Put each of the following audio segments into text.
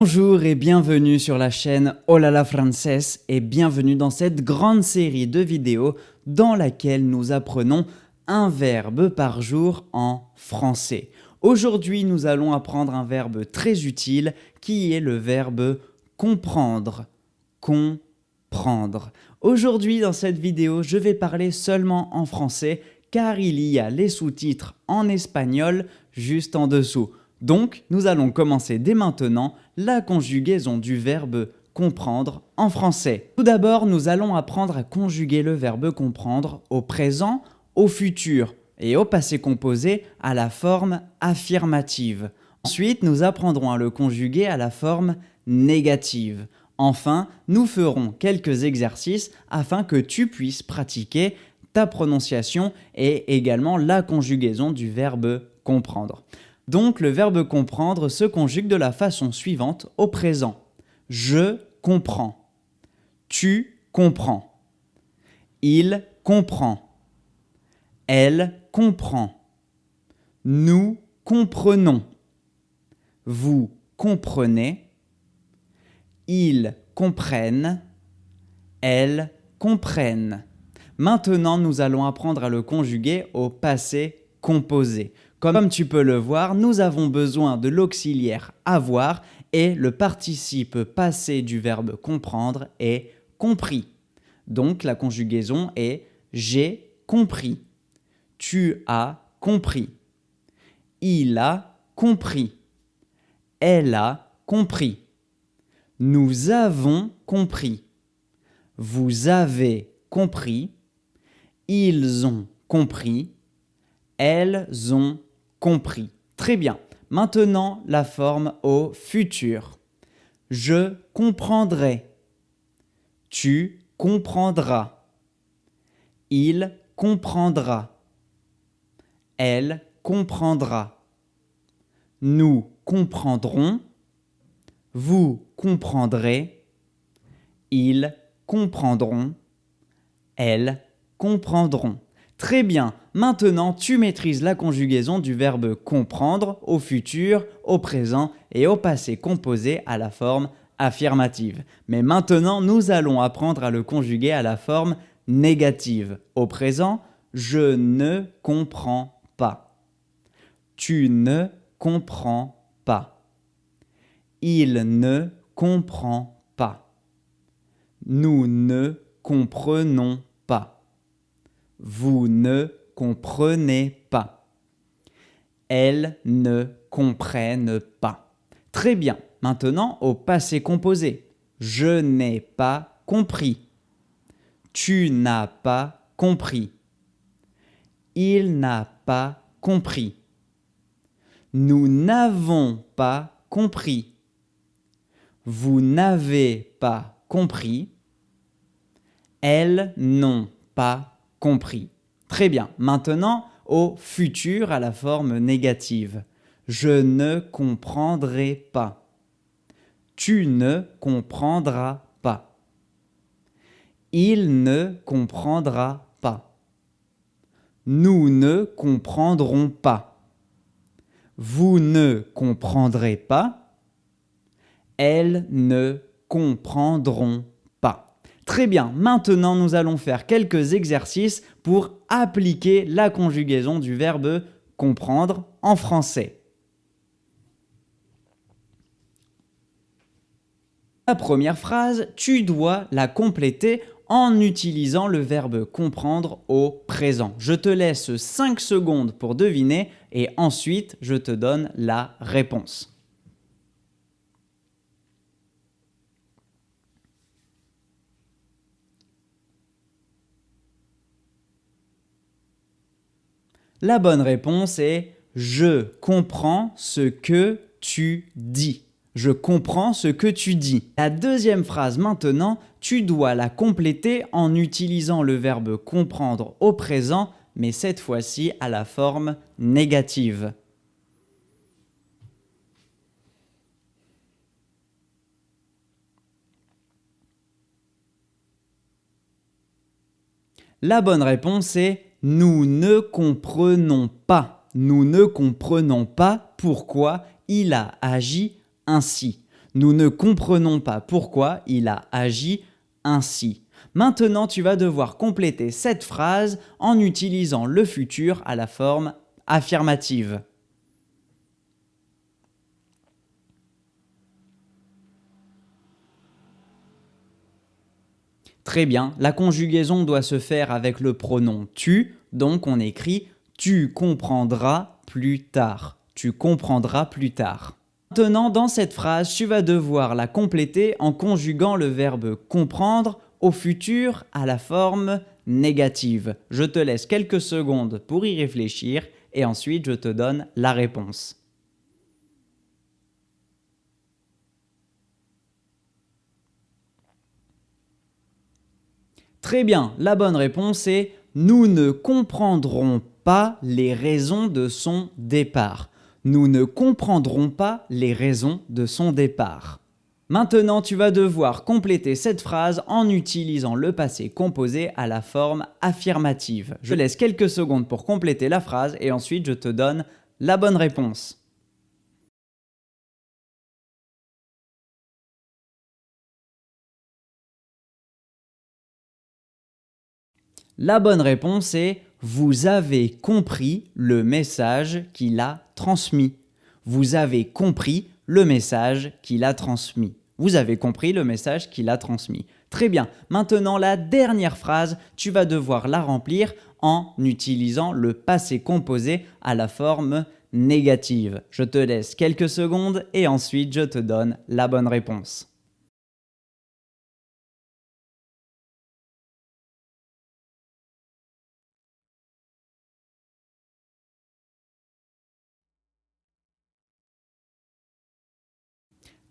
Bonjour et bienvenue sur la chaîne Hola Frances et bienvenue dans cette grande série de vidéos dans laquelle nous apprenons un verbe par jour en français. Aujourd'hui, nous allons apprendre un verbe très utile qui est le verbe comprendre. Comprendre. Aujourd'hui, dans cette vidéo, je vais parler seulement en français car il y a les sous-titres en espagnol juste en dessous. Donc, nous allons commencer dès maintenant la conjugaison du verbe comprendre en français. Tout d'abord, nous allons apprendre à conjuguer le verbe comprendre au présent, au futur et au passé composé à la forme affirmative. Ensuite, nous apprendrons à le conjuguer à la forme négative. Enfin, nous ferons quelques exercices afin que tu puisses pratiquer ta prononciation et également la conjugaison du verbe comprendre. Donc, le verbe comprendre se conjugue de la façon suivante au présent. Je comprends. Tu comprends. Il comprend. Elle comprend. Nous comprenons. Vous comprenez. Ils comprennent. Elles comprennent. Maintenant, nous allons apprendre à le conjuguer au passé composé. Comme tu peux le voir, nous avons besoin de l'auxiliaire avoir et le participe passé du verbe comprendre est compris. Donc la conjugaison est j'ai compris. Tu as compris. Il a compris. Elle a compris. Nous avons compris. Vous avez compris. Ils ont compris. Elles ont compris. Très bien. Maintenant, la forme au futur. Je comprendrai. Tu comprendras. Il comprendra. Elle comprendra. Nous comprendrons. Vous comprendrez. Ils comprendront. Elles comprendront. Très bien, maintenant tu maîtrises la conjugaison du verbe comprendre au futur, au présent et au passé composé à la forme affirmative. Mais maintenant, nous allons apprendre à le conjuguer à la forme négative. Au présent, je ne comprends pas. Tu ne comprends pas. Il ne comprend pas. Nous ne comprenons pas. Vous ne comprenez pas. Elles ne comprennent pas. Très bien. Maintenant, au passé composé. Je n'ai pas compris. Tu n'as pas compris. Il n'a pas compris. Nous n'avons pas compris. Vous n'avez pas compris. Elles n'ont pas compris. Très bien. Maintenant, au futur à la forme négative. Je ne comprendrai pas. Tu ne comprendras pas. Il ne comprendra pas. Nous ne comprendrons pas. Vous ne comprendrez pas. Elles ne comprendront pas. Très bien, maintenant nous allons faire quelques exercices pour appliquer la conjugaison du verbe comprendre en français. La première phrase, tu dois la compléter en utilisant le verbe comprendre au présent. Je te laisse 5 secondes pour deviner et ensuite je te donne la réponse. La bonne réponse est « Je comprends ce que tu dis ». Je comprends ce que tu dis. La deuxième phrase maintenant, tu dois la compléter en utilisant le verbe comprendre au présent, mais cette fois-ci à la forme négative. La bonne réponse est « Nous ne comprenons pas ». Nous ne comprenons pas pourquoi il a agi ainsi. Nous ne comprenons pas pourquoi il a agi ainsi. Maintenant, tu vas devoir compléter cette phrase en utilisant le futur à la forme affirmative. Très bien, la conjugaison doit se faire avec le pronom tu, donc on écrit tu comprendras plus tard. Tu comprendras plus tard. Maintenant, dans cette phrase, tu vas devoir la compléter en conjuguant le verbe comprendre au futur à la forme négative. Je te laisse quelques secondes pour y réfléchir et ensuite je te donne la réponse. Très bien, la bonne réponse est « Nous ne comprendrons pas les raisons de son départ ». Nous ne comprendrons pas les raisons de son départ. Maintenant, tu vas devoir compléter cette phrase en utilisant le passé composé à la forme affirmative. Je laisse quelques secondes pour compléter la phrase et ensuite je te donne la bonne réponse. La bonne réponse est « Vous avez compris le message qu'il a transmis ». Vous avez compris le message qu'il a transmis. Vous avez compris le message qu'il a transmis. Très bien. Maintenant, la dernière phrase, tu vas devoir la remplir en utilisant le passé composé à la forme négative. Je te laisse quelques secondes et ensuite je te donne la bonne réponse.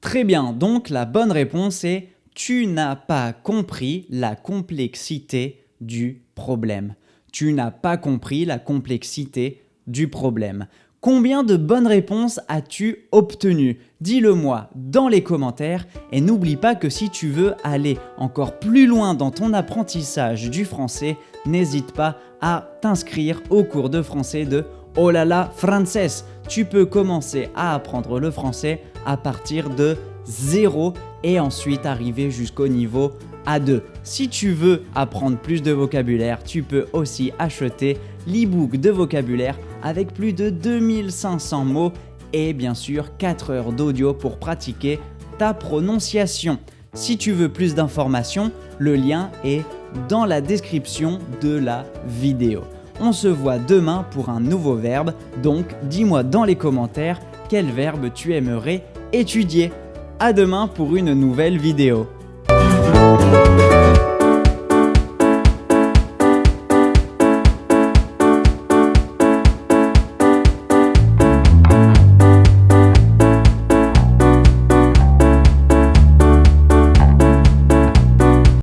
Très bien, donc la bonne réponse est « Tu n'as pas compris la complexité du problème ». Tu n'as pas compris la complexité du problème. Combien de bonnes réponses as-tu obtenues? Dis-le-moi dans les commentaires et n'oublie pas que si tu veux aller encore plus loin dans ton apprentissage du français, n'hésite pas à t'inscrire au cours de français de Olala Francés. Tu peux commencer à apprendre le français à partir de 0 et ensuite arriver jusqu'au niveau A2. Si tu veux apprendre plus de vocabulaire, tu peux aussi acheter l'e-book de vocabulaire avec plus de 2500 mots et bien sûr 4 heures d'audio pour pratiquer ta prononciation. Si tu veux plus d'informations, le lien est dans la description de la vidéo. On se voit demain pour un nouveau verbe, donc dis-moi dans les commentaires quel verbe tu aimerais étudier. À demain pour une nouvelle vidéo.